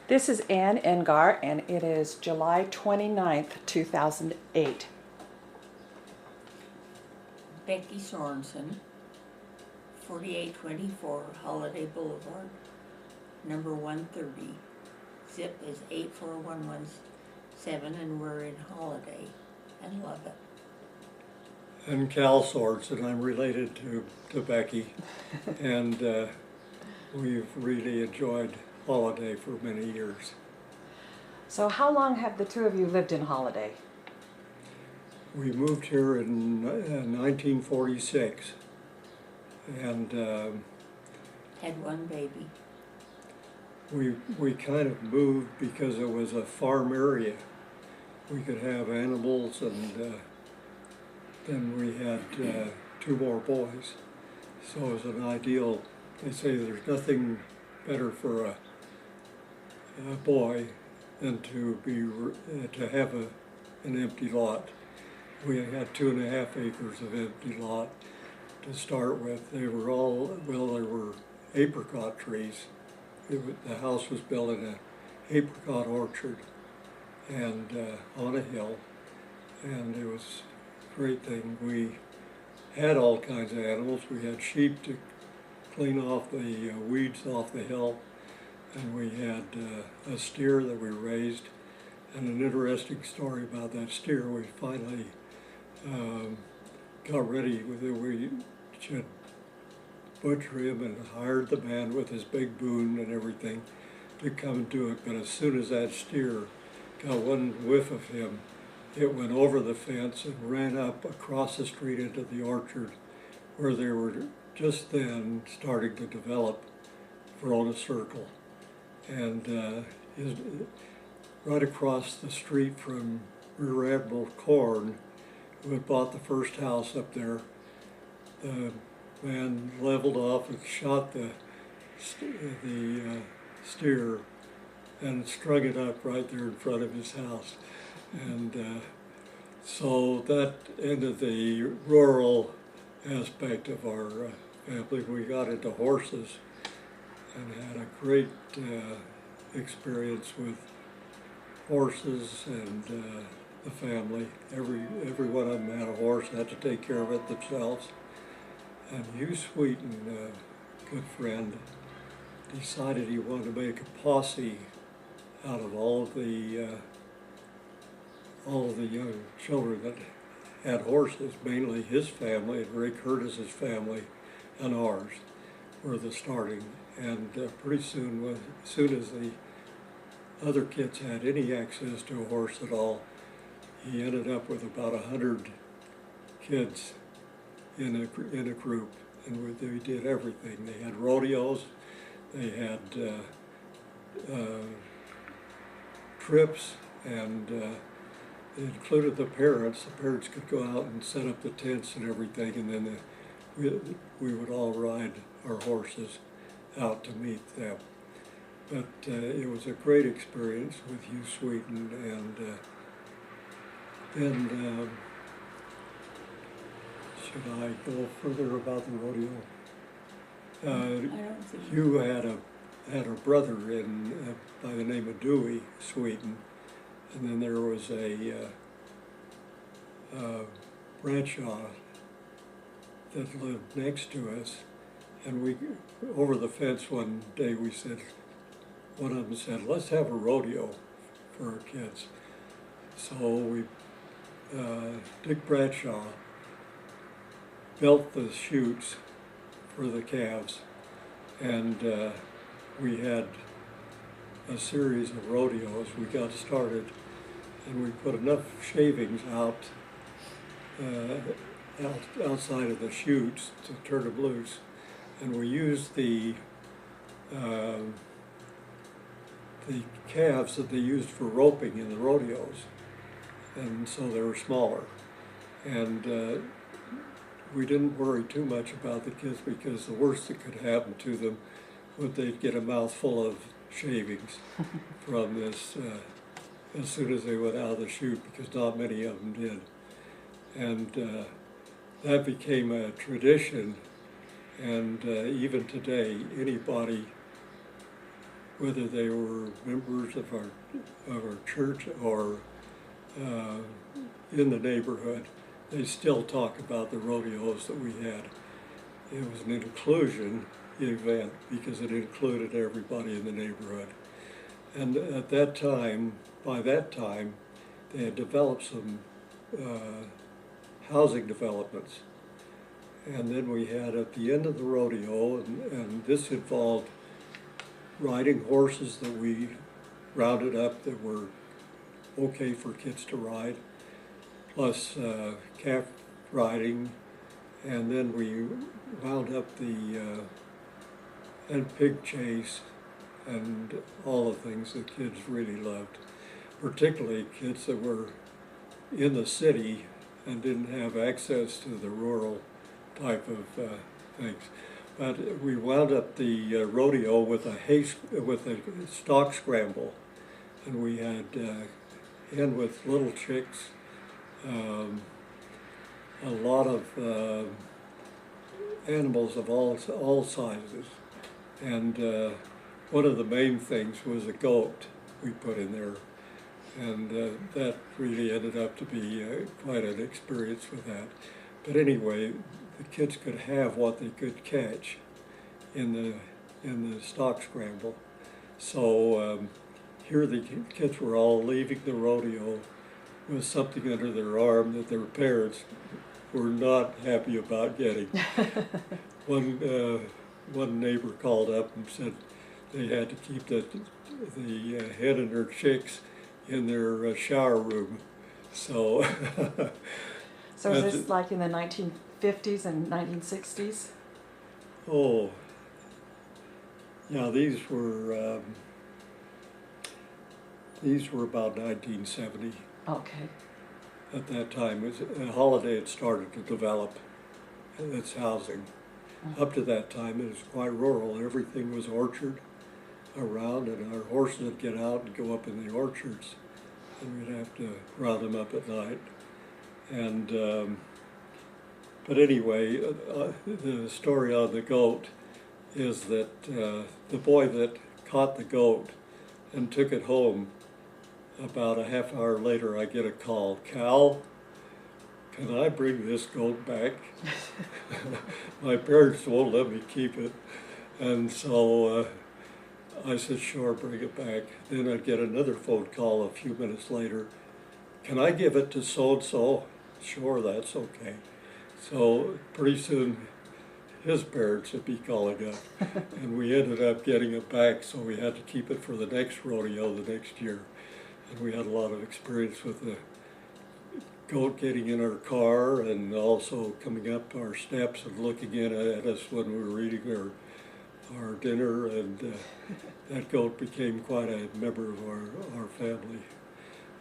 This is Ann Engar, and it is July 29th, 2008. Becky Sorensen, 4824 Holladay Boulevard, number 130. Zip is 84117, and we're in Holladay and love it. And Cal Sorensen, I'm related to Becky, and we've really enjoyed Holladay for many years. So how long have the two of you lived in Holladay? We moved here in 1946, and Had one baby. we kind of moved because it was a farm area. We could have animals, and then we had two more boys. So it was an ideal. They say there's nothing better for a boy than to have an empty lot. We had 2.5 acres of empty lot to start with. They were all, well, there were apricot trees. The house was built in an apricot orchard and on a hill, and it was a great thing. We had all kinds of animals. We had sheep to clean off the weeds off the hill, and we had a steer that we raised. And an interesting story about that steer, we finally got ready with it. We should butcher him and hired the man with his big boom and everything to come and do it. But as soon as that steer got one whiff of him, it went over the fence and ran up across the street into the orchard, where they were just then starting to develop Verona Circle. And right across the street from Rear Admiral Corn, who had bought the first house up there, the man leveled off and shot the steer and strung it up right there in front of his house. And so that ended the rural aspect of our family. We got into horses and had a great experience with horses and the family. Every one of them had a horse, had to take care of it themselves. And Hugh Sweeten, a good friend, decided he wanted to make a posse out of all of the young children that had horses, mainly his family and Ray Curtis's family and ours were the starting. And pretty soon, as soon as the other kids had any access to a horse at all, he ended up with about 100 kids in a group, and they did everything. They had rodeos, they had trips, and it included the parents. The parents could go out and set up the tents and everything, and then we would all ride our horses out to meet them. But it was a great experience with Hugh Sweeten, and then should I go further about the rodeo? I don't think Hugh had a brother by the name of Dewey Sweeten, and then there was a Bradshaw that lived next to us, and we, over the fence one day, one of them said, let's have a rodeo for our kids. So Dick Bradshaw built the chutes for the calves, and we had a series of rodeos. We got started, and we put enough shavings outside of the chutes to turn them loose, and we used the calves that they used for roping in the rodeos, and so they were smaller. And we didn't worry too much about the kids, because the worst that could happen to them would they'd get a mouthful of shavings from this as soon as they went out of the chute, because not many of them did. And that became a tradition, and even today, anybody whether they were members of our church or in the neighborhood, they still talk about the rodeos that we had. It was an inclusion event because it included everybody in the neighborhood. And at that time, by that time, they had developed some housing developments. And then we had at the end of the rodeo, and this involved riding horses that we rounded up that were okay for kids to ride, plus calf riding, and then we wound up and pig chase and all the things that kids really loved, particularly kids that were in the city and didn't have access to the rural type of things. But we wound up the rodeo with a stock scramble, and we had hen with little chicks, a lot of animals of all sizes, and one of the main things was a goat we put in there, and that really ended up to be quite an experience with that. But anyway, the kids could have what they could catch in the stock scramble. So here the kids were all leaving the rodeo with something under their arm that their parents were not happy about getting. One neighbor called up and said they had to keep the hen and her chicks in their shower room. So. So is this like in the 1950s and 1960s? Oh, yeah, these were about 1970. Okay. At that time, Holladay had started to develop its housing. Up to that time, it was quite rural. Everything was orchard around, and our horses would get out and go up in the orchards, and we'd have to round them up at night. And but anyway, the story on the goat is that the boy that caught the goat and took it home, about a half hour later, I get a call. Cal, can I bring this goat back? My parents won't let me keep it. And so I said, sure, bring it back. Then I'd get another phone call a few minutes later. Can I give it to so-and-so? Sure, that's okay. So pretty soon his parents would be calling up, and we ended up getting it back, so we had to keep it for the next rodeo the next year. And we had a lot of experience with the goat getting in our car and also coming up our steps and looking in at us when we were eating our dinner, and that goat became quite a member of our family.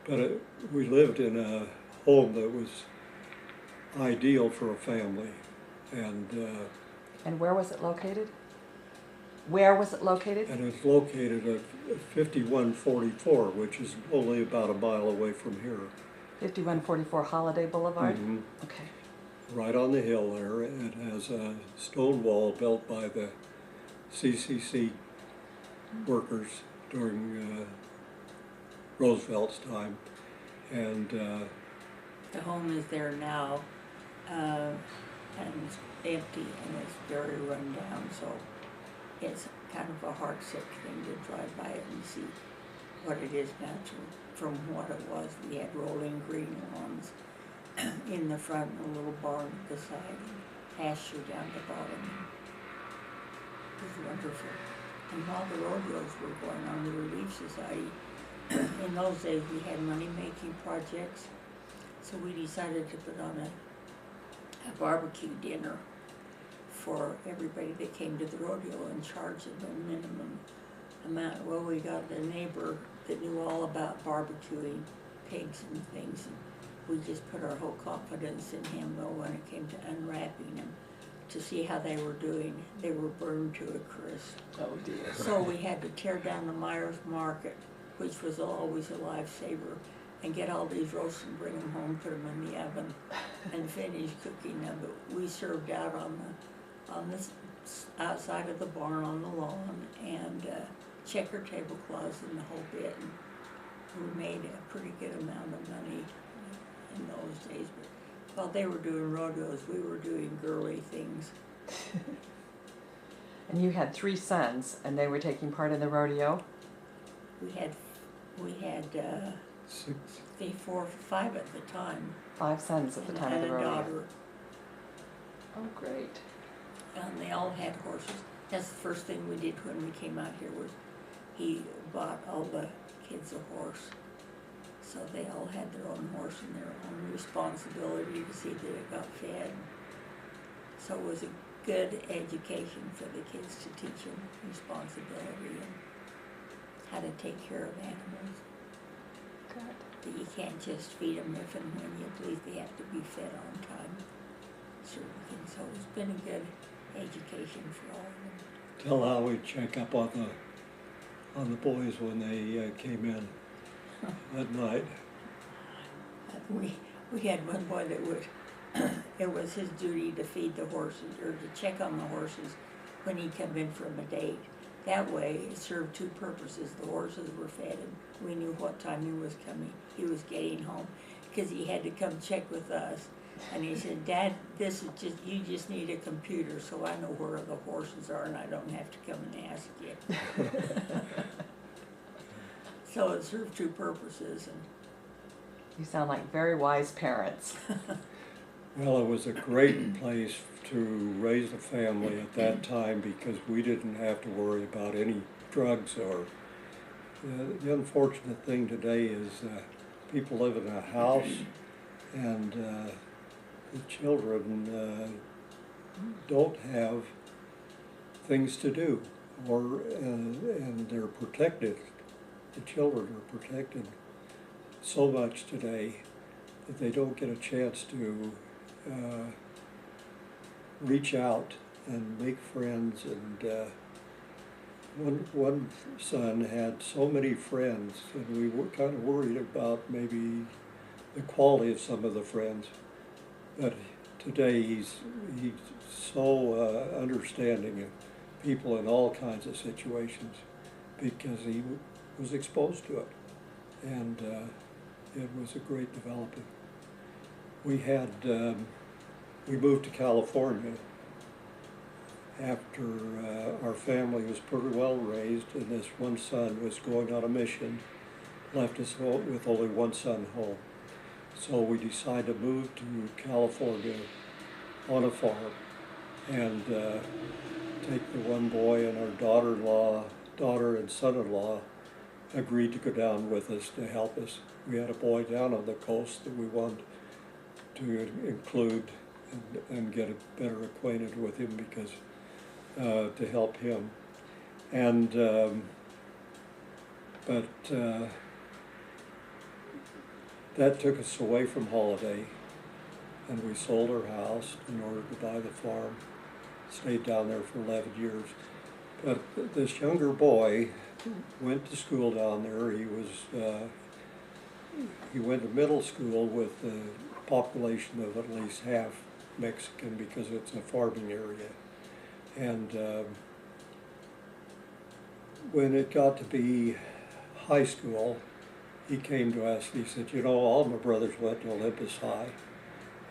But we lived in a home that was ideal for a family, And where was it located? Where was it located? and it's located at 5144, which is only about a mile away from here. 5144 Holladay Boulevard? Mhm. Okay. Right on the hill there. It has a stone wall built by the CCC workers during Roosevelt's time, and The home is there now, and it's empty and it's very run down, so it's kind of a heartsick thing to drive by it and see what it is now from what it was. We had rolling green lawns in the front and a little barn at the side, and pasture down the bottom. It was wonderful. And while the rodeos were going on, the Relief Society, in those days we had money-making projects, so we decided to put on a barbecue dinner for everybody that came to the rodeo and charge them a minimum amount. Well, we got a neighbor that knew all about barbecuing pigs and things, and we just put our whole confidence in him, though, when it came to unwrapping them to see how they were doing. They were burned to a crisp. Oh dear. So we had to tear down the Meier's market, which was always a lifesaver, and get all these roasts and bring them home, put them in the oven, and finish cooking them. But we served out on the outside of the barn on the lawn, and checker tablecloths and the whole bit, and we made a pretty good amount of money in those days. But while they were doing rodeos, we were doing girly things. And you had 3 sons, and they were taking part in the rodeo? We had 6. 3, 4, 5 at the time. 5 sons at the time of the and a rodeo. daughter, Oh, great. and they all had horses. That's the first thing we did when we came out here was he bought all the kids a horse. So they all had their own horse and their own responsibility to see that it got fed. So it was a good education for the kids to teach them responsibility and how to take care of animals. Good. That you can't just feed them if and when you please. They have to be fed on time. Certain things. So it's been a good education for all of them. Tell how we check up on the boys when they came in at night. We had one boy that would, it was his duty to feed the horses or to check on the horses when he'd come in from a date. That way, it served 2 purposes. The horses were fed and we knew what time he was getting home, because he had to come check with us. And he said, Dad, you just need a computer so I know where the horses are and I don't have to come and ask you. So it served 2 purposes. And You sound like very wise parents. Well, it was a great place to raise a family at that time because we didn't have to worry about any drugs or. The unfortunate thing today is people live in a house and the children don't have things to do, and they're protected. The children are protected so much today that they don't get a chance to reach out and make friends. And one son had so many friends, and we were kind of worried about maybe the quality of some of the friends. But today he's so understanding of people in all kinds of situations because he was exposed to it, and it was a great development. We moved to California after our family was pretty well raised, and this one son was going on a mission, left us with only one son home. So we decided to move to California on a farm and take the one boy, and our daughter and son-in-law agreed to go down with us to help us. We had a boy down on the coast that we wanted to include and get better acquainted with him because to help him. And but that took us away from Holladay, and we sold our house in order to buy the farm. Stayed down there for 11 years. But this younger boy went to school down there. He went to middle school with a population of at least half Mexican because it's a farming area. And when it got to be high school, he came to us and he said, you know, all my brothers went to Olympus High.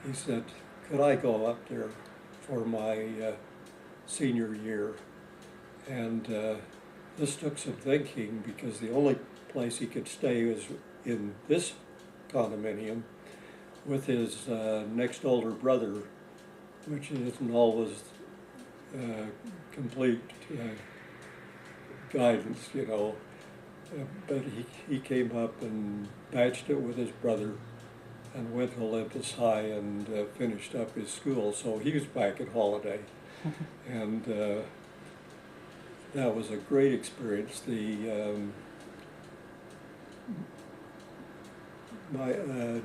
He said, could I go up there for my senior year? And this took some thinking because the only place he could stay was in this condominium with his next older brother, which isn't always complete guidance, you know. But he came up and batched it with his brother and went to Olympus High and finished up his school. So he was back at Holladay. And that was a great experience. My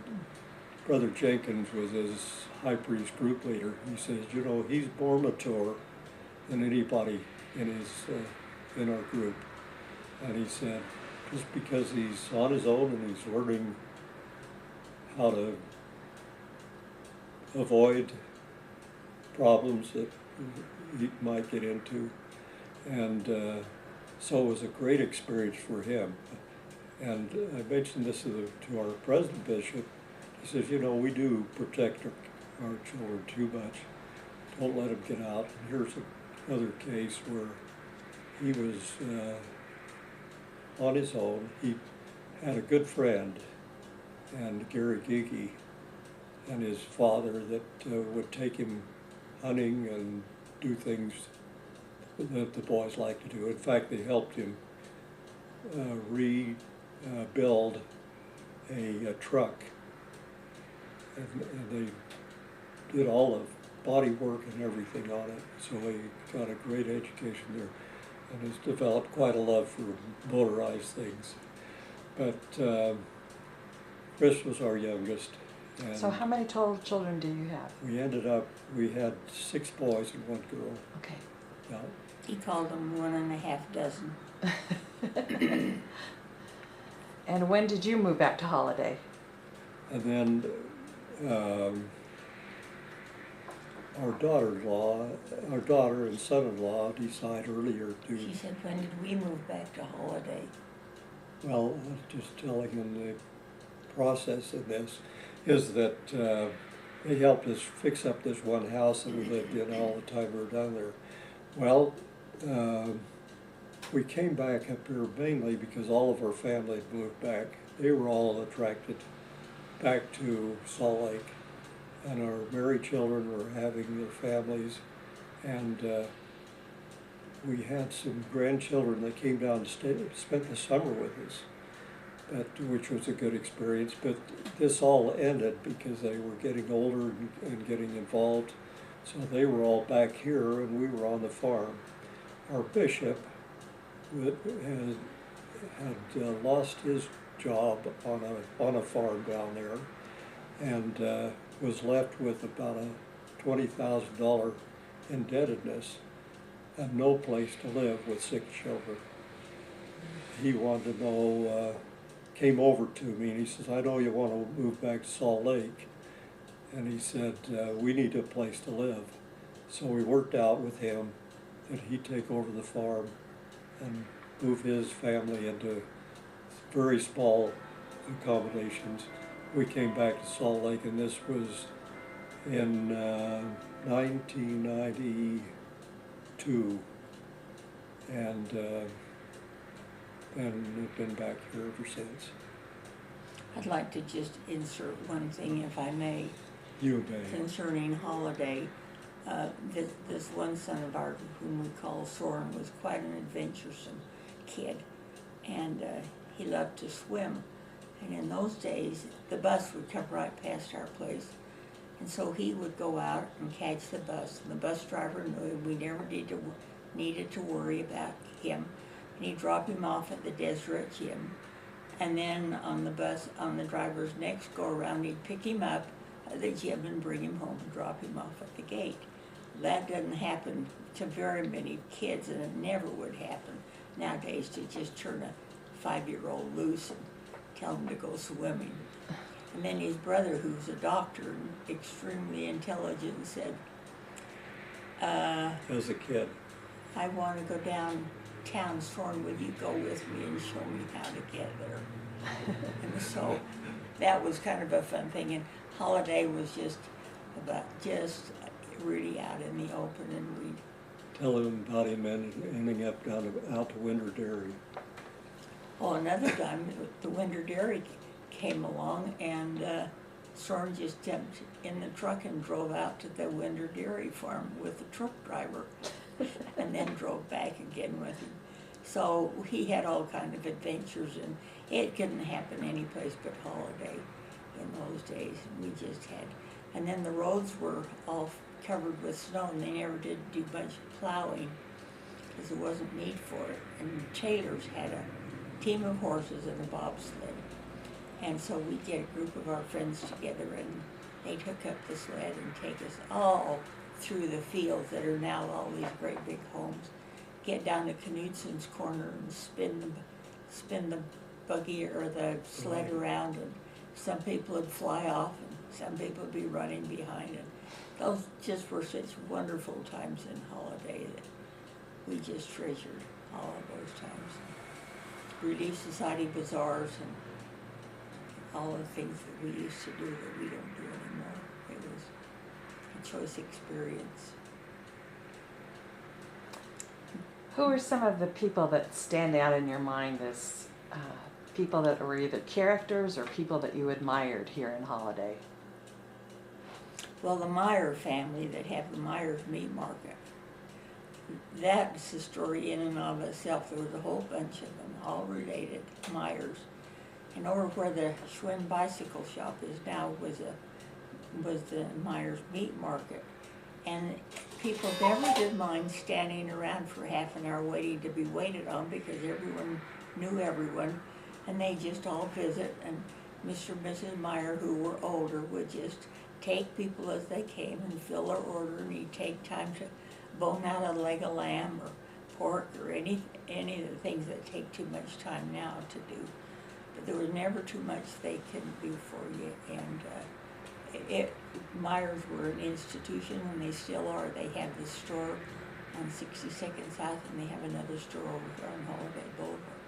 brother Jenkins was his high priest group leader. He says, you know, he's more mature than anybody in our group. And he said, just because he's on his own and he's learning how to avoid problems that he might get into, and So it was a great experience for him. And I mentioned this to our president bishop. He says, you know, we do protect our children too much. Don't let them get out. And here's another case where he was on his own. He had a good friend, and Gary Gigi, and his father that would take him hunting and do things that the boys like to do. In fact, they helped him rebuild a truck, and they did all the body work and everything on it. So he got a great education there, and has developed quite a love for motorized things. But Chris was our youngest. And So how many total children do you have? we had 6 boys and 1 girl. Okay. Yeah. He called them 1.5 dozen. And when did you move back to Holladay? And then our daughter and son-in-law decided earlier She said, when did we move back to Holladay? well, I was just telling them the process in this is that they helped us fix up this one house that we lived in all the time we were down there. Well, we came back up here mainly because all of our family had moved back. They were all attracted back to Salt Lake, and our married children were having their families, and we had some grandchildren that came down to spent the summer with us, which was a good experience. But this all ended because they were getting older and getting involved, so they were all back here and we were on the farm. Our bishop had lost his job on a farm down there, and was left with about a $20,000 indebtedness and no place to live with 6 children. He wanted to know, came over to me and he says, I know you want to move back to Salt Lake. And he said, we need a place to live. So we worked out with him that he'd take over the farm and move his family into very small accommodations. We came back to Salt Lake, and this was in 1992, and we've been back here ever since. I'd like to just insert one thing, if I may, You may. concerning Holladay. This one son of ours, whom we call Soren, was quite an adventuresome kid, and he loved to swim. And in those days, the bus would come right past our place, and so he would go out and catch the bus. And the bus driver knew we never needed to worry about him, and he'd drop him off at the Deseret Gym. And then on the driver's next go around, he'd pick him up at the gym and bring him home and drop him off at the gate. That doesn't happen to very many kids, and it never would happen nowadays to just turn a 5-year-old loose and tell him to go swimming. And then his brother, who's a doctor and extremely intelligent, said, As a kid. I want to go downtown, Soren, will you go with me and show me how to get there? And so that was kind of a fun thing, and Holladay was just really out in the open, and we Tell him about him ending up out to Winter Dairy. Oh, another time, the Winter Dairy came along, and Soren just jumped in the truck and drove out to the Winter Dairy farm with the truck driver, and then drove back again with him. So he had all kind of adventures, and it couldn't happen any place but Holladay in those days. We just had, and then the roads were all covered with snow, and they never did do much plowing because there wasn't need for it. And Taylor's had a team of horses and a bobsled. And so we'd get a group of our friends together, and they'd hook up the sled and take us all through the fields that are now all these great big homes, get down to Knutson's corner and spin the buggy or the sled around, and some people would fly off and some people would be running behind it. Those just were such wonderful times in Holladay that we just treasured all of those times. Relief Society bazaars and all the things that we used to do that we don't do anymore. It was a choice experience. Who are some of the people that stand out in your mind as people that were either characters or people that you admired here in Holladay? Well, the Meier family that have the Meier's meat market, that's a story in and of itself. There was a whole bunch of them, all related, Meiers. And over where the Schwinn bicycle shop is now was the Meier's meat market. And people never did mind standing around for half an hour waiting to be waited on because everyone knew everyone, and they just all visit. And Mr. and Mrs. Meier, who were older, would just take people as they came and fill their order, and he'd take time to bone out a leg of lamb or pork or any of the things that take too much time now to do. But there was never too much they couldn't do for you. And Meier's were an institution, and they still are. They have this store on 62nd South, and they have another store over here on Holladay Boulevard.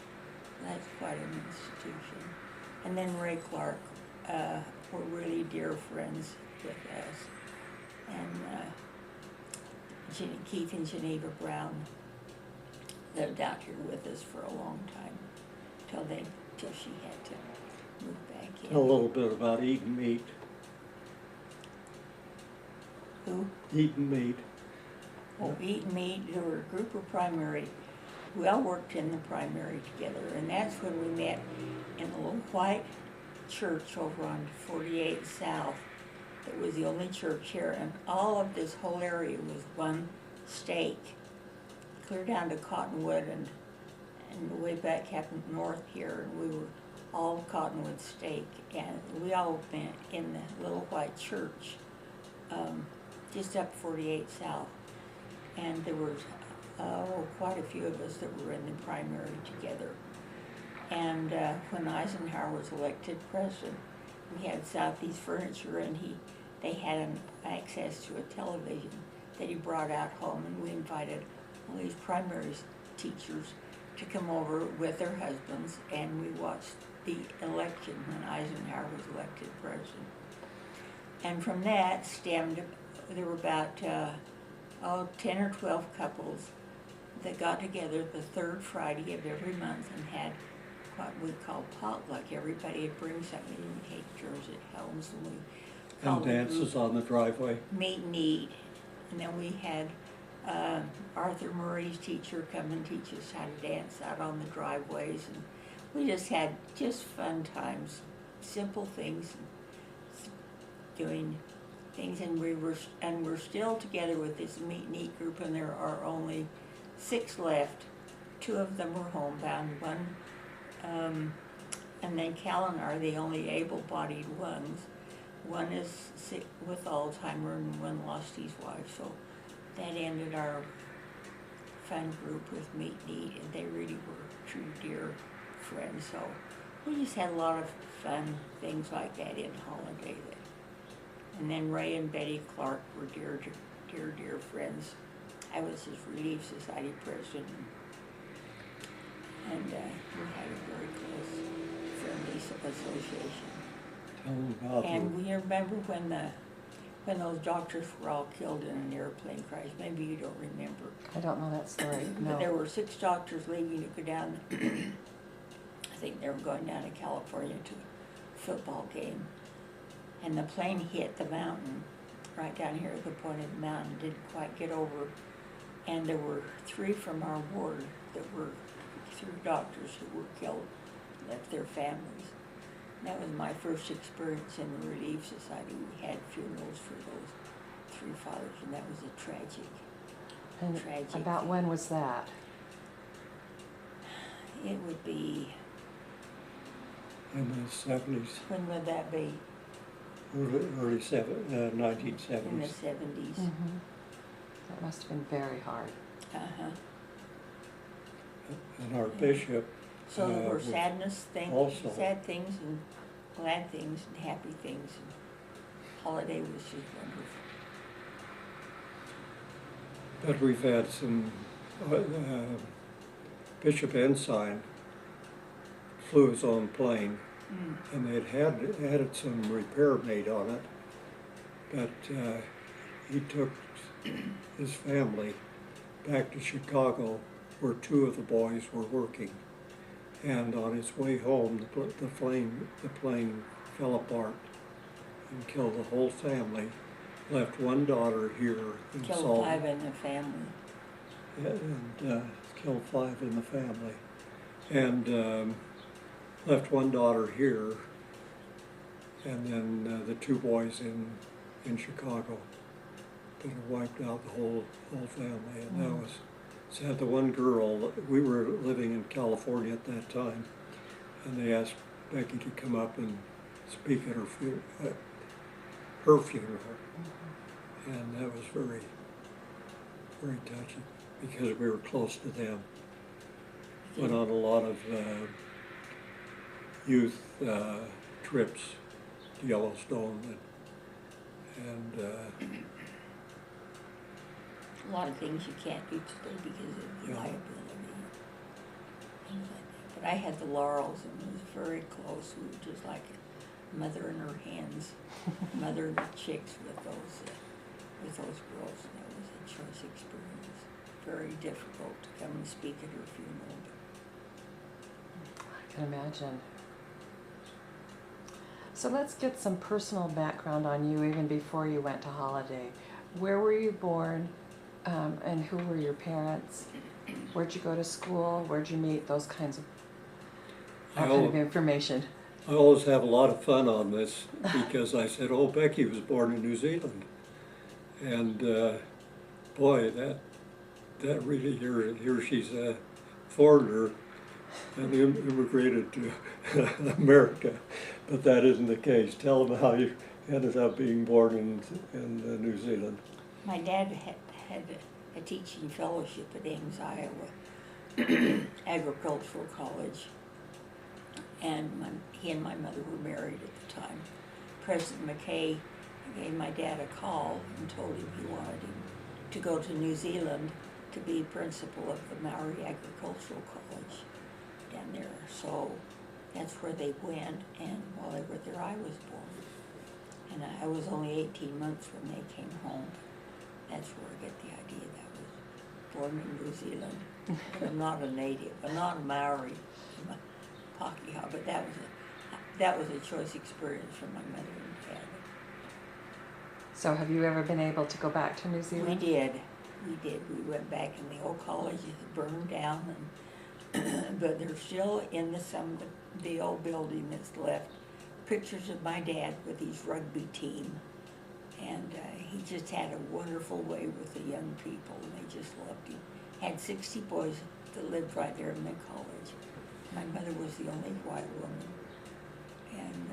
That's quite an institution. And then Ray Clark were really dear friends with us. And Keith and Geneva Brown lived out here with us for a long time, till she had to move back in. A little bit about eating meat. Who? Eating meat. Oh, eating meat. There were a group of primary. We all worked in the primary together, and that's when we met in a little white church over on 48 South. It was the only church here, and all of this whole area was one stake, clear down to Cottonwood and way back up north here, and we were all Cottonwood stake, and we all met in the little white church, just up 48 South, and there was quite a few of us that were in the primary together. And when Eisenhower was elected president, we had Southeast Furniture, and they had access to a television that he brought out home, and we invited all these primary teachers to come over with their husbands, and we watched the election when Eisenhower was elected president. And from that stemmed, there were about 10 or 12 couples that got together the third Friday of every month and had what we call potluck. Everybody would bring something, and we take turns at homes, and we And dances on the driveway. meet and eat. And then we had Arthur Murray's teacher come and teach us how to dance out on the driveways, and we just had fun times, simple things, doing things, and we're still together with this meet and eat group, and there are only 6 left. 2 of them were homebound, one, and then Cal and I are the only able-bodied ones. One is sick with Alzheimer's, and one lost his wife, so that ended our fun group with meet and eat, and they really were true dear friends. So we just had a lot of fun things like that in Holladay. And then Ray and Betty Clark were dear friends. I was his Relief Society president, and we had a very close friendly association. Tell them about And we remember when those doctors were all killed in an airplane crash. Maybe you don't remember. I don't know that story, But there no. were 6 doctors leaving to go down. I think they were going down to California to a football game. And the plane hit the mountain, right down here at the point of the mountain, didn't quite get over. And there were 3 from our ward that were 3 doctors who were killed, left their families. And that was my first experience in the Relief Society. We had funerals for those 3 fathers, and that was a tragic. And about when was that? It would be, in the 70s, when would that be? early 1970s. In the 70s. Mm-hmm. That must have been very hard. Uh-huh. And our bishop. So there were was sad things and glad things and happy things. And Holladay was just wonderful. But we've had some Bishop Ensign flew his own plane, and they'd had some repair made on it, but he took his family back to Chicago, where two of the boys were working. And on its way home, the plane fell apart and killed the whole family. Left one daughter here in Killed Salt. 5 in the family. And killed 5 in the family. And left one daughter here, and then the 2 boys in Chicago. But it wiped out the whole family, and that was sad. The one girl, we were living in California at that time, and they asked Becky to come up and speak at her funeral, and that was very, very touching because we were close to them. Went on a lot of youth trips to Yellowstone, and A lot of things you can't do today because of liability. Things like that. But I had the Laurels and it was very close. We were just like a mother in her hands, mother the chicks with those girls. And it was a choice experience. Very difficult to come and speak at her funeral. I can imagine. So let's get some personal background on you even before you went to Holladay. Where were you born? And who were your parents? Where'd you go to school? Where'd you meet? Those kinds of information. I always have a lot of fun on this because I said, oh, Becky was born in New Zealand. And boy, that really, here she's a foreigner and immigrated to America. But that isn't the case. Tell them how you ended up being born in New Zealand. My dad had a teaching fellowship at Ames, Iowa, agricultural college, and he and my mother were married at the time. President McKay gave my dad a call and told him he wanted him to go to New Zealand to be principal of the Maori Agricultural College down there. So that's where they went, and while they were there I was born. And I was only 18 months when they came home. That's where I get the idea that I was born in New Zealand. But I'm not a native, I'm not a Maori, I'm a Pakeha, but that was a choice experience for my mother and dad. So have you ever been able to go back to New Zealand? We did. We went back in the old college, it burned down, and but there's still in some of the old building that's left pictures of my dad with his rugby team. And he just had a wonderful way with the young people, and they just loved him. Had 60 boys that lived right there in the college. My mother was the only white woman. And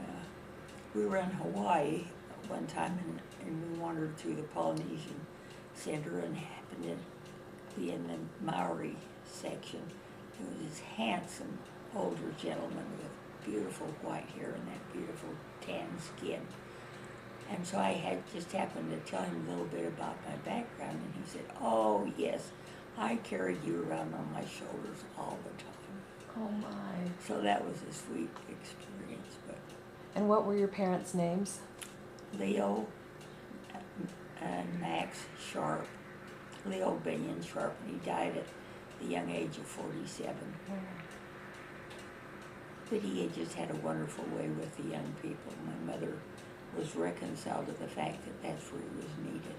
we were in Hawaii one time, and we wandered through the Polynesian Center and happened to be in the Maori section. There was this handsome older gentleman with beautiful white hair and that beautiful tan skin. And so I had just happened to tell him a little bit about my background, and he said, oh yes, I carried you around on my shoulders all the time. Oh my. So that was a sweet experience. But And what were your parents' names? Leo and Max Sharp, Leo Binion Sharp, and he died at the young age of 47. But he had just had a wonderful way with the young people. My mother was reconciled to the fact that that's where he was needed.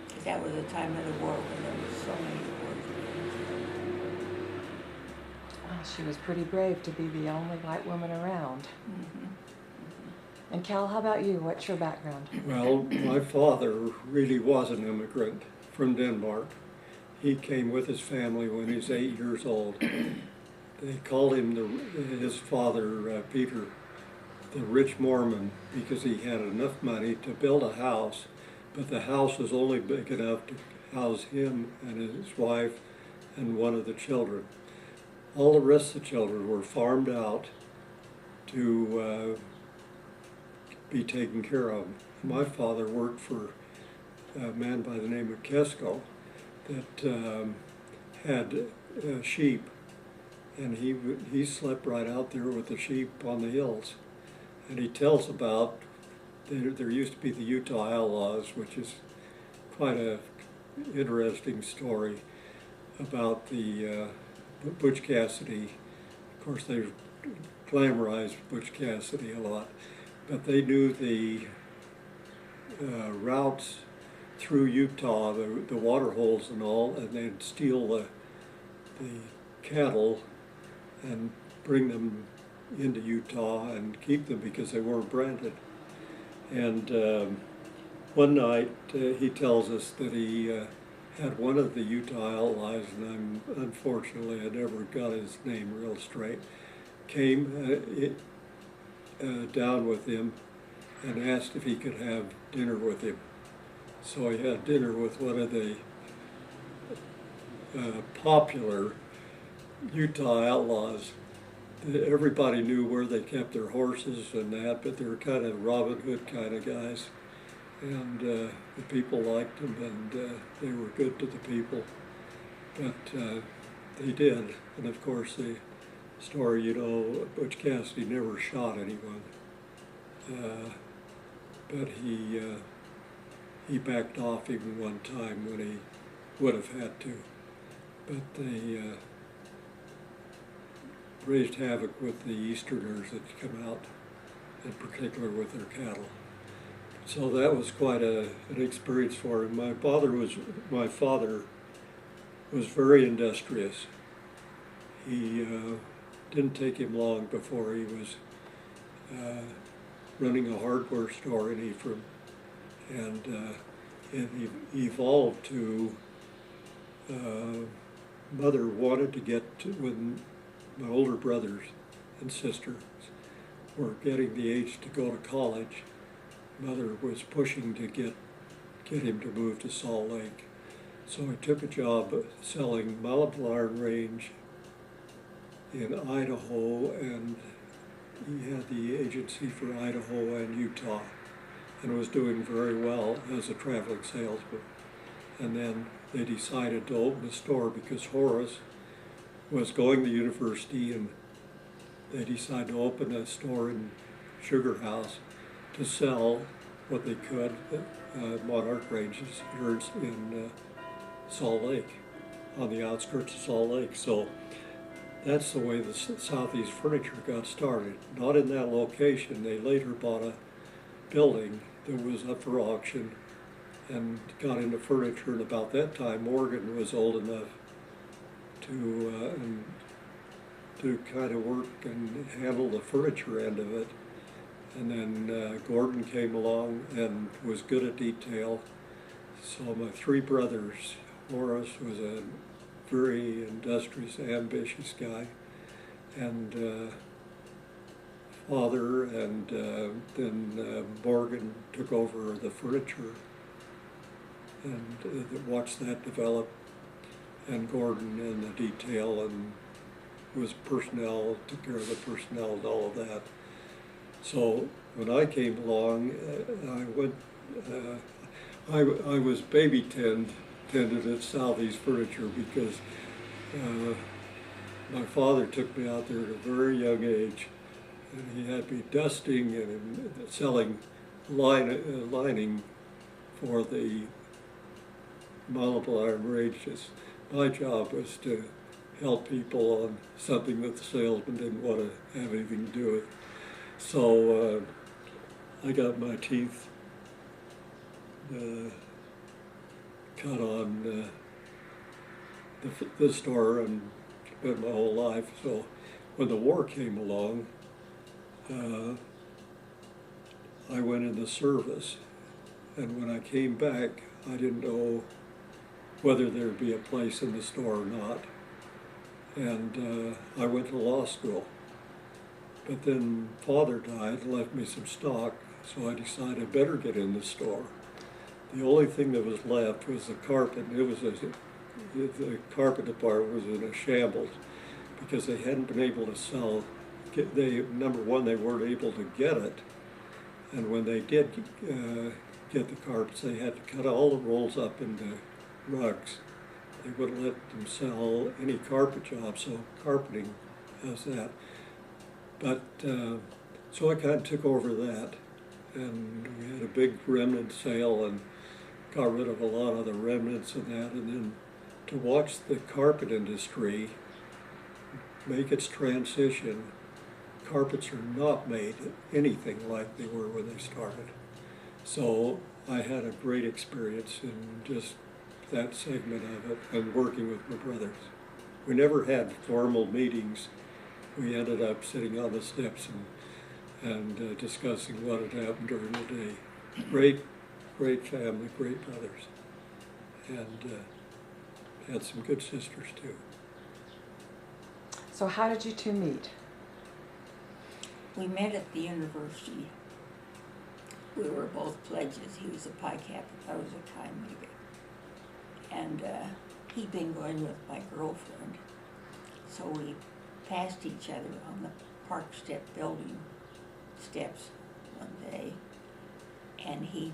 Because that was a time of the war when there were so many wars being killed. Well, she was pretty brave to be the only white woman around. And Cal, how about you? What's your background? Well, my father really was an immigrant from Denmark. He came with his family when he was 8 years old. They called him, his father, Peter, the rich Mormon, because he had enough money to build a house, but the house was only big enough to house him and his wife and one of the children. All the rest of the children were farmed out to be taken care of. My father worked for a man by the name of Kesko that had sheep, and he slept right out there with the sheep on the hills. And he tells about there used to be the Utah Outlaws, which is quite a interesting story about the Butch Cassidy. Of course, they glamorized Butch Cassidy a lot, but they knew the routes through Utah, the water holes and all, and they'd steal the cattle and bring them into Utah and keep them because they weren't branded. And one night he tells us that he had one of the Utah Outlaws, and unfortunately I never got his name real straight, came down with him and asked if he could have dinner with him. So he had dinner with one of the popular Utah Outlaws. Everybody knew where they kept their horses and that, but they were kind of Robin Hood kind of guys. And the people liked them, and they were good to the people. But they did. And of course the story, you know, Butch Cassidy never shot anyone. But he backed off even one time when he would have had to. But they raised havoc with the Easterners that come out, in particular with their cattle. So that was quite an experience for him. My father was very industrious. He didn't take him long before he was running a hardware store in Ephraim, and it evolved to mother wanted to get to, when my older brothers and sisters were getting the age to go to college, mother was pushing to get him to move to Salt Lake. So he took a job selling mallet iron range in Idaho, and he had the agency for Idaho and Utah, and was doing very well as a traveling salesman. And then they decided to open a store because Horace was going to university, and they decided to open a store in Sugar House to sell what they could monarch ranges here in Salt Lake, on the outskirts of Salt Lake. So that's the way the Southeast Furniture got started. Not in that location. They later bought a building that was up for auction and got into furniture, and about that time Morgan was old enough to kind of work and handle the furniture end of it. And then Gordon came along and was good at detail. So my three brothers, Horace was a very industrious, ambitious guy, and father, and then Morgan took over the furniture and watched that develop, and Gordon in the detail, and was personnel, took care of the personnel and all of that. So when I came along, I was baby tended at Southeast Furniture because my father took me out there at a very young age, and he had me dusting and selling lining for the multiple iron ranges. My job was to help people on something that the salesman didn't want to have anything to do with. So I got my teeth cut on the store and spent my whole life. So when the war came along, I went in the service, and when I came back, I didn't know whether there'd be a place in the store or not. And I went to law school. But then father died, left me some stock, so I decided I better get in the store. The only thing that was left was the carpet. The carpet department was in a shambles because they hadn't been able to sell. Number one, they weren't able to get it, and when they did get the carpets, they had to cut all the rolls up into rugs They wouldn't let them sell any carpet jobs, so carpeting has that. But, so I kind of took over that, and we had a big remnant sale and got rid of a lot of the remnants of that, and then to watch the carpet industry make its transition. Carpets are not made anything like they were when they started. So I had a great experience in just that segment of it and working with my brothers. We never had formal meetings. We ended up sitting on the steps and discussing what had happened during the day. Great family, great brothers, and had some good sisters too. So how did you two meet? We met at the university. We were both pledges. He was a Pi Kappa, I was a Chi Omega. And he'd been going with my girlfriend. So we passed each other on the Park Step building steps one day. And he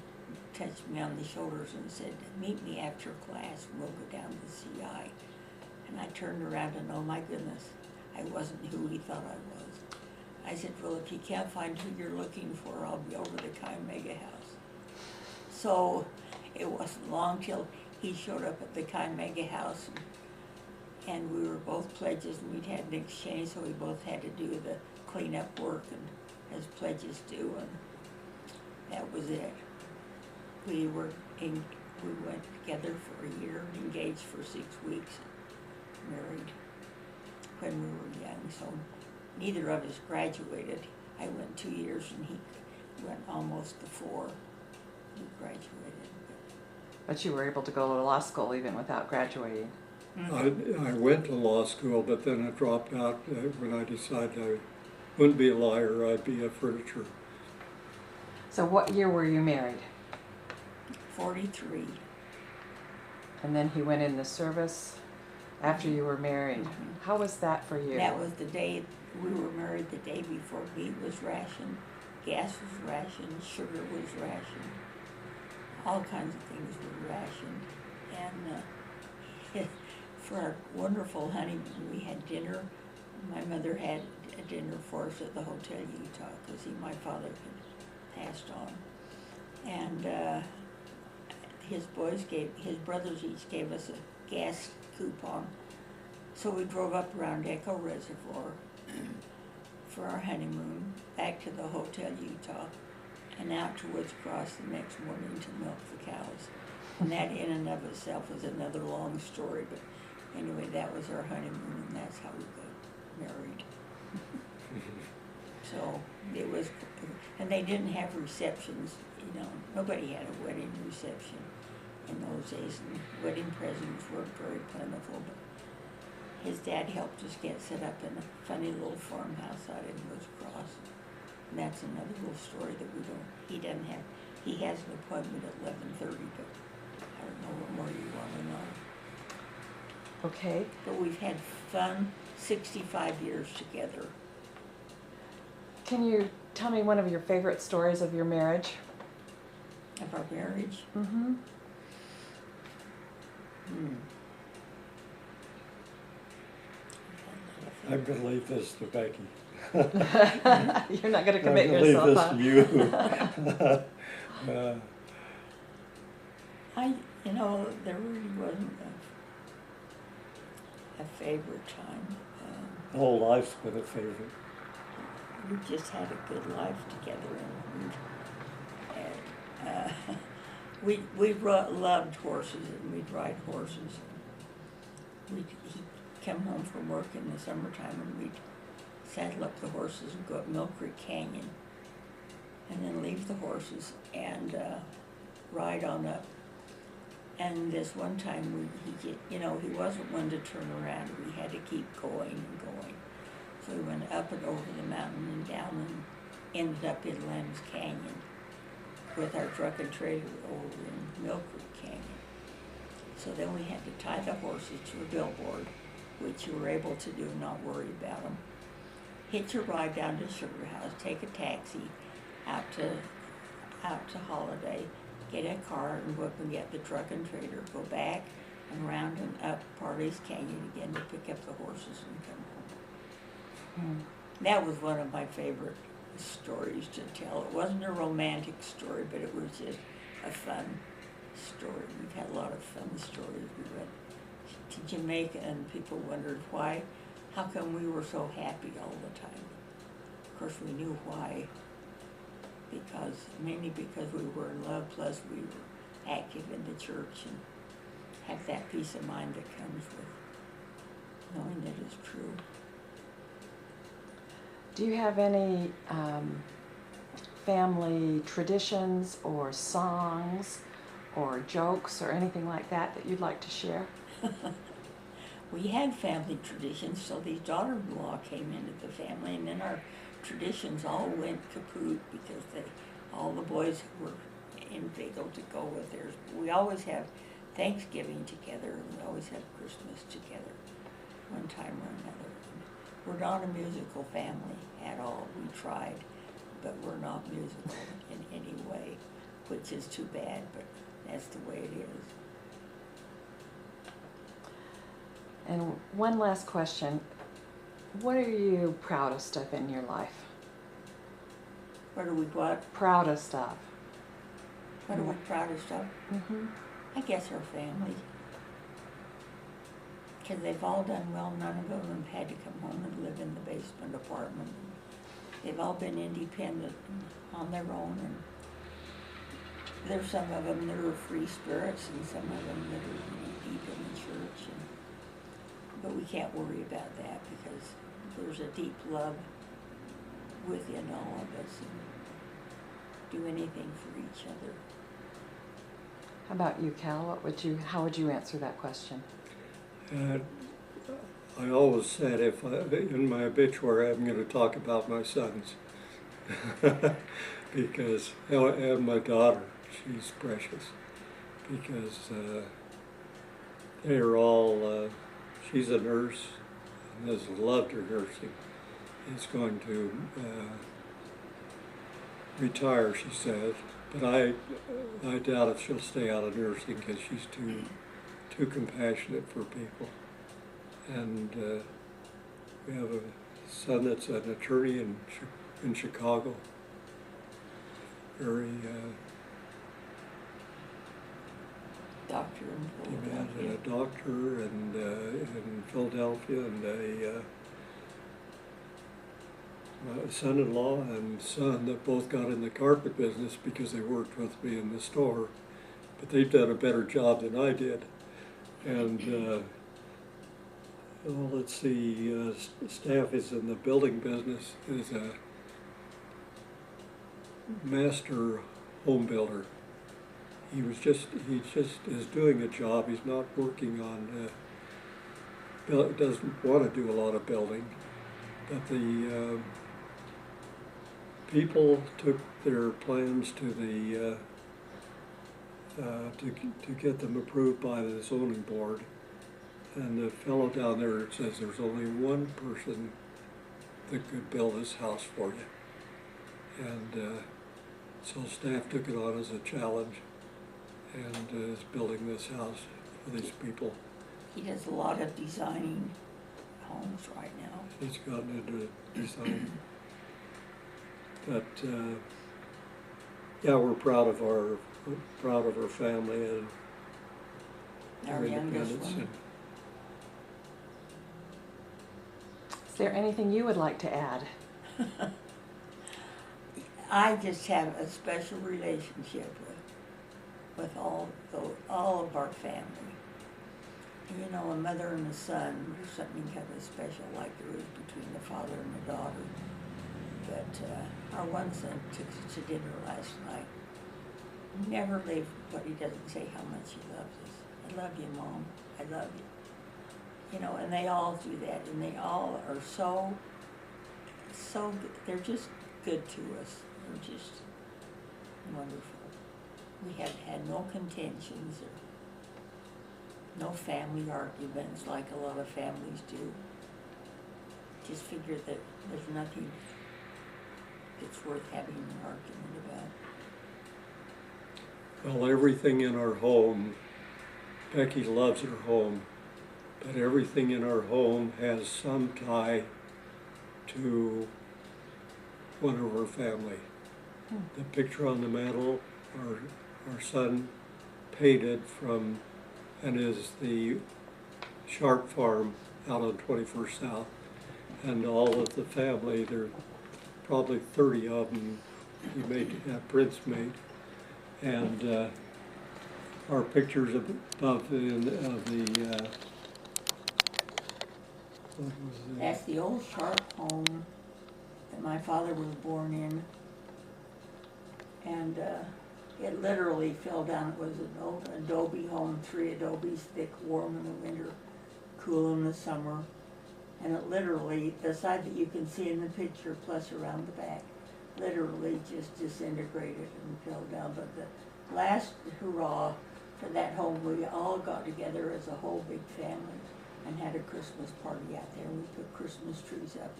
touched me on the shoulders and said, "Meet me after class and we'll go down to CI." And I turned around and oh my goodness, I wasn't who he thought I was. I said, "Well, if you can't find who you're looking for, I'll be over to Chi Omega house." So it wasn't long till he showed up at the Chi Omega house, and we were both pledges, and we'd had an exchange, so we both had to do the cleanup work, and as pledges do, and that was it. We went together for a year, engaged for 6 weeks, married when we were young, so neither of us graduated. I went 2 years and he went almost to 4. He graduated. But you were able to go to law school even without graduating. I went to law school, but then I dropped out when I decided I wouldn't be a lawyer, I'd be a furniture. So what year were you married? 43. And then he went in the service after you were married. Mhm. How was that for you? That was the day we were married. The day before, meat was rationed, gas was rationed, sugar was rationed, all kinds of things were rationed. And for our wonderful honeymoon, we had dinner. My mother had a dinner for us at the Hotel Utah because my father had passed on. And his brothers each gave us a gas coupon. So we drove up around Echo Reservoir for our honeymoon, back to the Hotel Utah, and out to Woods Cross the next morning to milk the cows. And that in and of itself is another long story, but anyway, that was our honeymoon, and that's how we got married. So it was, and they didn't have receptions, nobody had a wedding reception in those days, and wedding presents weren't very plentiful, but his dad helped us get set up in a funny little farmhouse out in Woods Cross. And that's another little story that he doesn't have. He has an appointment at 11:30, but I don't know what more you want to know. Okay. But we've had fun 65 years together. Can you tell me one of your favorite stories of your marriage? Of our marriage? Mm-hmm. I'm going to leave this to Becky. You're not going to commit I'm yourself, leave huh? this to you. There really wasn't a favorite time. Whole life's been a favorite. We just had a good life together, and we loved horses, and we'd ride horses. He'd come home from work in the summertime, and we'd saddle up the horses and go up Mill Creek Canyon, and then leave the horses and ride on up. And this one time, he wasn't one to turn around. We had to keep going and going. So we went up and over the mountain and down and ended up in Lamb's Canyon with our truck and trailer over in Mill Creek Canyon. So then we had to tie the horses to a billboard, which you were able to do and not worry about them. Hitch a ride down to Sugar House, take a taxi out to Holladay, get a car and go up and get the truck and trailer, go back, and rounding up Parley's Canyon again to pick up the horses and come home. That was one of my favorite stories to tell. It wasn't a romantic story, but it was just a fun story. We've had a lot of fun stories. We went to Jamaica and people wondered why, how come we were so happy all the time. Of course we knew why, mainly because we were in love, plus we were active in the church and have that peace of mind that comes with knowing that it's true. Do you have any family traditions or songs or jokes or anything like that that you'd like to share? We had family traditions, so these daughter-in-law came into the family, and then our traditions all went kaput because all the boys were inveigled to go with theirs. We always have Thanksgiving together, and we always have Christmas together, one time or another. We're not a musical family at all. We tried, but we're not musical in any way, which is too bad, but that's the way it is. And one last question. What are you proudest of in your life? What are we what? Proudest of? What are we proudest of? Mm-hmm. I guess our family. Because they've all done well. None of them had to come home and live in the basement apartment. They've all been independent on their own. And there's some of them that are free spirits and some of them that are really deep in the church. But we can't worry about that because there's a deep love within all of us and do anything for each other. How about you, Cal? How would you answer that question? I always said in my obituary I'm going to talk about my sons because and my daughter, she's precious because they are all. She's a nurse and has loved her nursing. Is going to retire, she says, but I doubt if she'll stay out of nursing because she's too compassionate for people. And we have a son that's an attorney in Chicago. Very Doctor in Philadelphia. a doctor in Philadelphia and a son-in-law and son that both got in the carpet business because they worked with me in the store. But they've done a better job than I did. And well, let's see, staff is in the building business, is a master home builder. He just is doing a job. He's not working on, doesn't want to do a lot of building. But the people took their plans to the to get them approved by the zoning board, and the fellow down there says there's only one person that could build this house for you, and so staff took it on as a challenge and is building this house for these people. He does a lot of designing homes right now. He's gotten into design. But yeah, we're proud of our family and Our youngest independence. one. Is there anything you would like to add? I just have a special relationship with all of our family. And, you know, a mother and a son, there's something kind of special like there is between the father and the daughter. But our one son took us to dinner last night. Never leave, but he doesn't say how much he loves us. I love you, Mom. I love you. You know, and they all do that, and they all are so good. They're just good to us. They're just wonderful. We have had no contentions or no family arguments like a lot of families do. Just figure that there's nothing that's worth having an argument about. Well, everything in our home Becky loves her home, but everything in our home has some tie to one of her family. The picture on the mantle, our son painted from, and is the Sharp Farm out on 21st South. And all of the family, there are probably 30 of them, he made, had prints made. And our pictures above of the what was it? That's the old Sharp home that my father was born in. And it literally fell down. It was an old adobe home, 3 adobes thick, warm in the winter, cool in the summer. And it literally, the side that you can see in the picture, plus around the back, literally just disintegrated and fell down. But the last hurrah for that home, we all got together as a whole big family and had a Christmas party out there. We put Christmas trees up.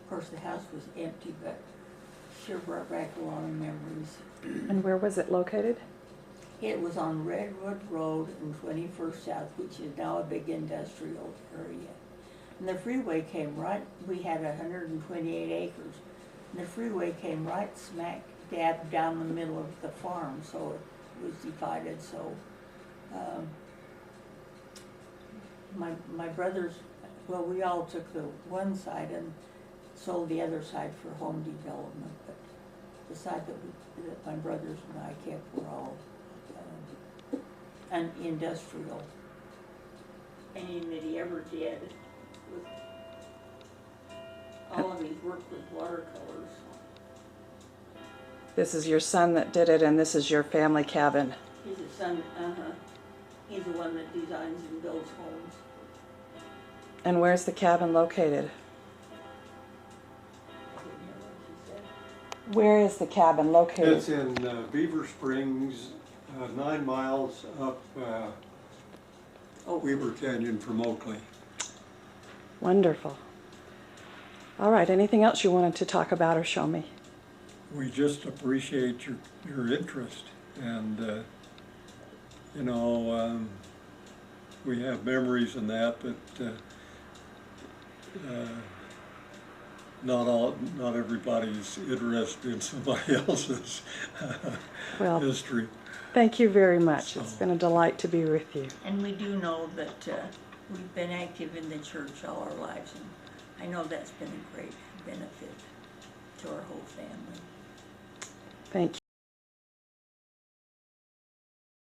Of course, the house was empty, but sure brought back a lot of memories. And where was it located? It was on Redwood Road in 21st South, which is now a big industrial area. And the freeway came right, we had 128 acres. And the freeway came right smack dab down the middle of the farm, so it was divided. So my brothers, well, we all took the one side and sold the other side for home development. But the side that my brothers and I kept were all industrial. Anything that he ever did was, all of his work with watercolors. This is your son that did it, and this is your family cabin. He's a son, he's the one that designs and builds homes. And where's the cabin located? I didn't hear what she said. Where is the cabin located? It's in Beaver Springs, 9 miles up Oh, Weaver Canyon from Oakley. Wonderful. All right, anything else you wanted to talk about or show me? We just appreciate your interest, and you know, we have memories in that, but not everybody's interested in somebody else's Well, history. thank you very much. So- It's been a delight to be with you. and we do know that we've been active in the church all our lives, and I know that's been a great benefit to our whole family. Thank you.